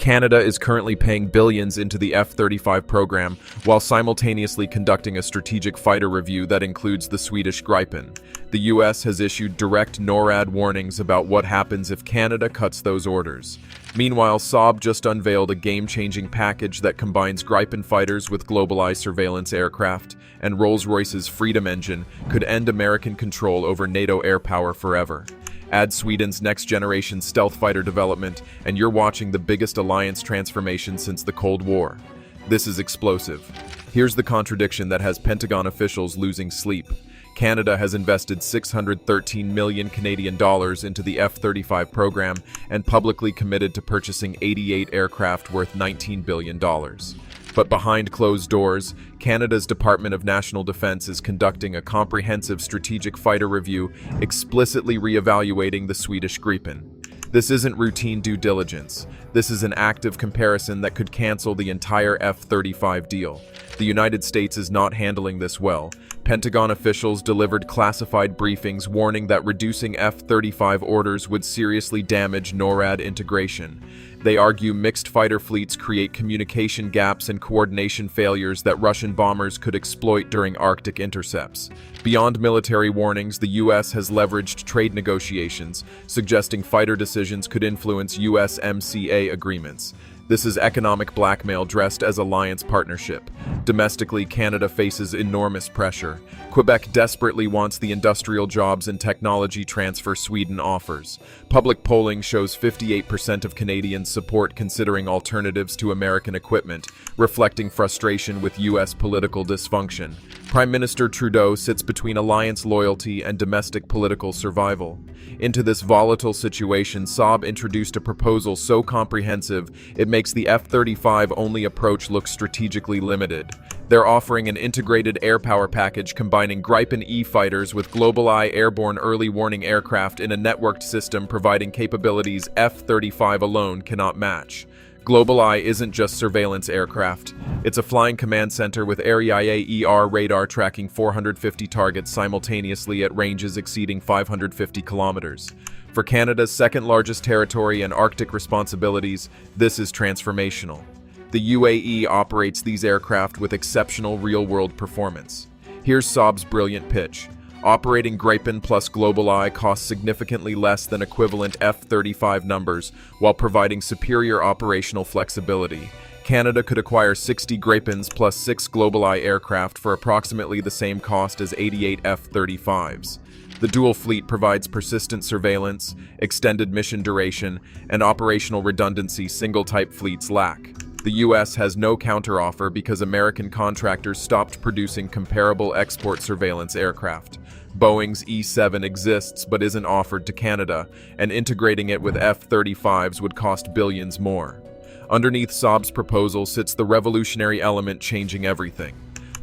Canada is currently paying billions into the F-35 program while simultaneously conducting a strategic fighter review that includes the Swedish Gripen. The US has issued direct NORAD warnings about what happens if Canada cuts those orders. Meanwhile, Saab just unveiled a game-changing package that combines Gripen fighters with GlobalEye surveillance aircraft, and Rolls-Royce's Freedom engine could end American control over NATO air power forever. Add Sweden's next-generation stealth fighter development, and you're watching the biggest alliance transformation since the Cold War. This is explosive. Here's the contradiction that has Pentagon officials losing sleep. Canada has invested 613 million Canadian dollars into the F-35 program and publicly committed to purchasing 88 aircraft worth $19 billion. But behind closed doors, Canada's Department of National Defence is conducting a comprehensive strategic fighter review, explicitly re-evaluating the Swedish Gripen. This isn't routine due diligence. This is an active comparison that could cancel the entire F-35 deal. The United States is not handling this well. Pentagon officials delivered classified briefings warning that reducing F-35 orders would seriously damage NORAD integration. They argue mixed fighter fleets create communication gaps and coordination failures that Russian bombers could exploit during Arctic intercepts. Beyond military warnings, the U.S. has leveraged trade negotiations, suggesting fighter decisions could influence USMCA agreements. This is economic blackmail dressed as alliance partnership. Domestically, Canada faces enormous pressure. Quebec desperately wants the industrial jobs and technology transfer Sweden offers. Public polling shows 58% of Canadians support considering alternatives to American equipment, reflecting frustration with U.S. political dysfunction. Prime Minister Trudeau sits between alliance loyalty and domestic political survival. Into this volatile situation, Saab introduced a proposal so comprehensive it makes the F-35 only approach look strategically limited. They're offering an integrated air power package combining Gripen E fighters with GlobalEye airborne early warning aircraft in a networked system providing capabilities F-35 alone cannot match. GlobalEye isn't just surveillance aircraft. It's a flying command center with Area-ER radar tracking 450 targets simultaneously at ranges exceeding 550 kilometers. For Canada's second-largest territory and Arctic responsibilities, this is transformational. The UAE operates these aircraft with exceptional real-world performance. Here's Saab's brilliant pitch. Operating Gripen plus GlobalEye costs significantly less than equivalent F-35 numbers while providing superior operational flexibility. Canada could acquire 60 Gripens plus 6 GlobalEye aircraft for approximately the same cost as 88 F-35s. The dual fleet provides persistent surveillance, extended mission duration, and operational redundancy single-type fleets lack. The U.S. has no counteroffer because American contractors stopped producing comparable export surveillance aircraft. Boeing's E-7 exists but isn't offered to Canada, and integrating it with F-35s would cost billions more. Underneath Saab's proposal sits the revolutionary element changing everything: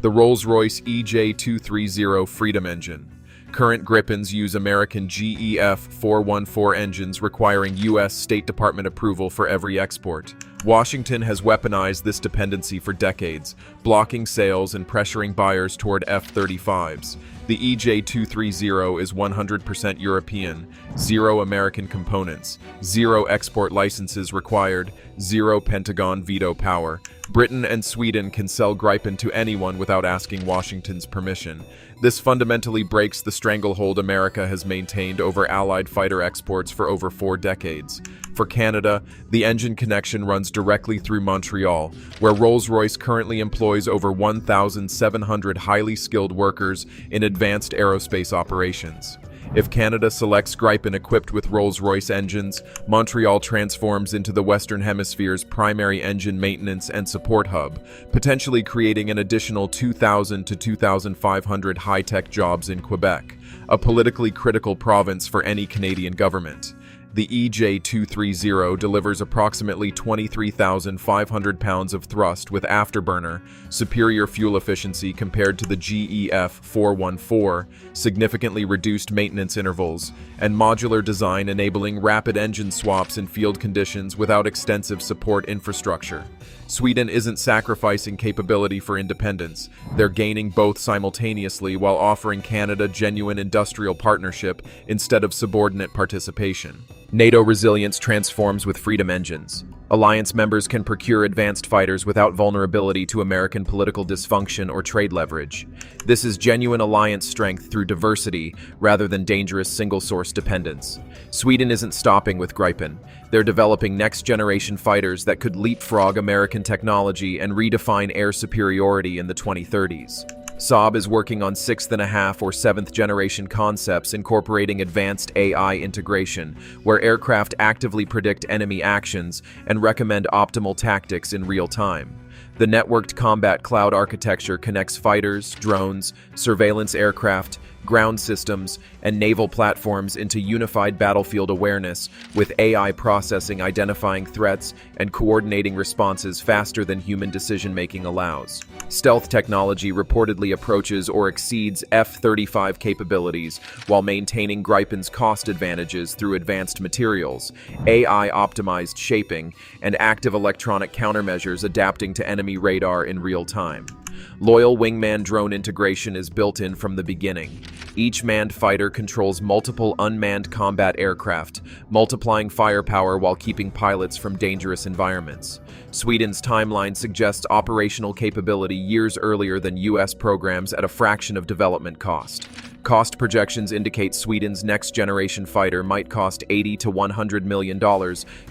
the Rolls-Royce EJ230 Freedom engine. Current Gripens use American GEF 414 engines requiring U.S. State Department approval for every export. Washington has weaponized this dependency for decades, blocking sales and pressuring buyers toward F-35s. The EJ230 is 100% European, 0 American components, 0 export licenses required, 0 Pentagon veto power. Britain and Sweden can sell Gripen to anyone without asking Washington's permission. This fundamentally breaks the stranglehold America has maintained over Allied fighter exports for over 4 decades. For Canada, the engine connection runs directly through Montreal, where Rolls-Royce currently employs over 1,700 highly skilled workers in advanced aerospace operations. If Canada selects Gripen equipped with Rolls-Royce engines, Montreal transforms into the Western Hemisphere's primary engine maintenance and support hub, potentially creating an additional 2,000 to 2,500 high-tech jobs in Quebec, a politically critical province for any Canadian government. The EJ230 delivers approximately 23,500 pounds of thrust with afterburner, superior fuel efficiency compared to the GEF 414, significantly reduced maintenance intervals, and modular design enabling rapid engine swaps in field conditions without extensive support infrastructure. Sweden isn't sacrificing capability for independence. They're gaining both simultaneously while offering Canada genuine industrial partnership instead of subordinate participation. NATO resilience transforms with freedom engines. Alliance members can procure advanced fighters without vulnerability to American political dysfunction or trade leverage. This is genuine alliance strength through diversity rather than dangerous single-source dependence. Sweden isn't stopping with Gripen. They're developing next-generation fighters that could leapfrog American technology and redefine air superiority in the 2030s. Saab is working on 6th and a half or 7th generation concepts incorporating advanced AI integration, where aircraft actively predict enemy actions and recommend optimal tactics in real time. The networked combat cloud architecture connects fighters, drones, surveillance aircraft, ground systems, and naval platforms into unified battlefield awareness, with AI processing identifying threats and coordinating responses faster than human decision-making allows. Stealth technology reportedly approaches or exceeds F-35 capabilities while maintaining Gripen's cost advantages through advanced materials, AI-optimized shaping, and active electronic countermeasures adapting to enemy radar in real time. Loyal wingman drone integration is built in from the beginning. Each manned fighter controls multiple unmanned combat aircraft, multiplying firepower while keeping pilots from dangerous environments. Sweden's timeline suggests operational capability years earlier than US programs at a fraction of development cost. Cost projections indicate Sweden's next-generation fighter might cost $80 to $100 million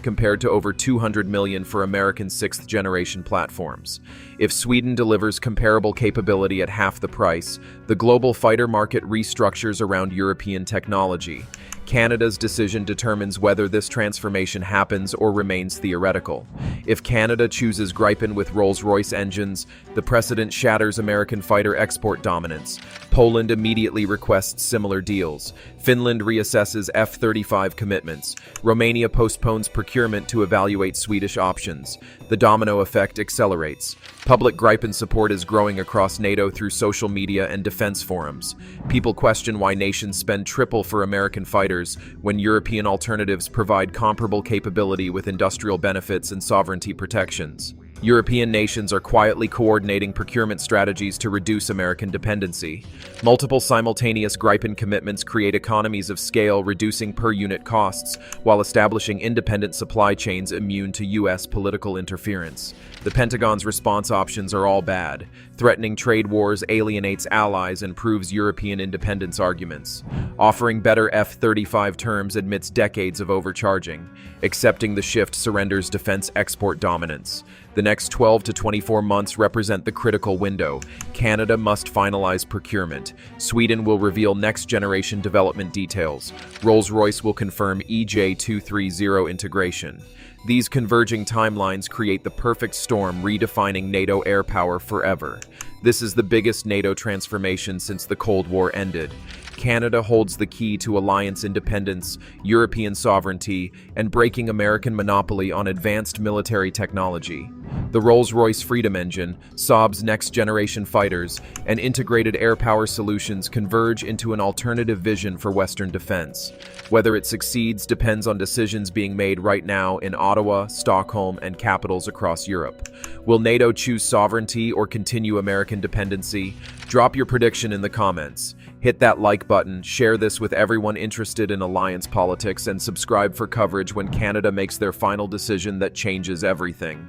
compared to over $200 million for American 6th-generation platforms. If Sweden delivers comparable capability at half the price, the global fighter market restructures around European technology. Canada's decision determines whether this transformation happens or remains theoretical. If Canada chooses Gripen with Rolls-Royce engines, the precedent shatters American fighter export dominance. Poland immediately requests similar deals. Finland reassesses F-35 commitments. Romania postpones procurement to evaluate Swedish options. The domino effect accelerates. Public Gripen support is growing across NATO through social media and defense forums. People question why nations spend triple for American fighters when European alternatives provide comparable capability with industrial benefits and sovereignty protections. European nations are quietly coordinating procurement strategies to reduce American dependency. Multiple simultaneous Gripen commitments create economies of scale, reducing per-unit costs, while establishing independent supply chains immune to U.S. political interference. The Pentagon's response options are all bad. Threatening trade wars alienates allies and proves European independence arguments. Offering better F-35 terms admits decades of overcharging. Accepting the shift surrenders defense export dominance. The next 12 to 24 months represent the critical window. Canada must finalize procurement. Sweden will reveal next-generation development details. Rolls-Royce will confirm EJ230 integration. These converging timelines create the perfect storm, redefining NATO air power forever. This is the biggest NATO transformation since the Cold War ended. Canada holds the key to alliance independence, European sovereignty, and breaking American monopoly on advanced military technology. The Rolls-Royce Freedom Engine, Saab's next-generation fighters, and integrated air power solutions converge into an alternative vision for Western defense. Whether it succeeds depends on decisions being made right now in Ottawa, Stockholm, and capitals across Europe. Will NATO choose sovereignty or continue American dependency? Drop your prediction in the comments. Hit that like button, share this with everyone interested in alliance politics, and subscribe for coverage when Canada makes their final decision that changes everything.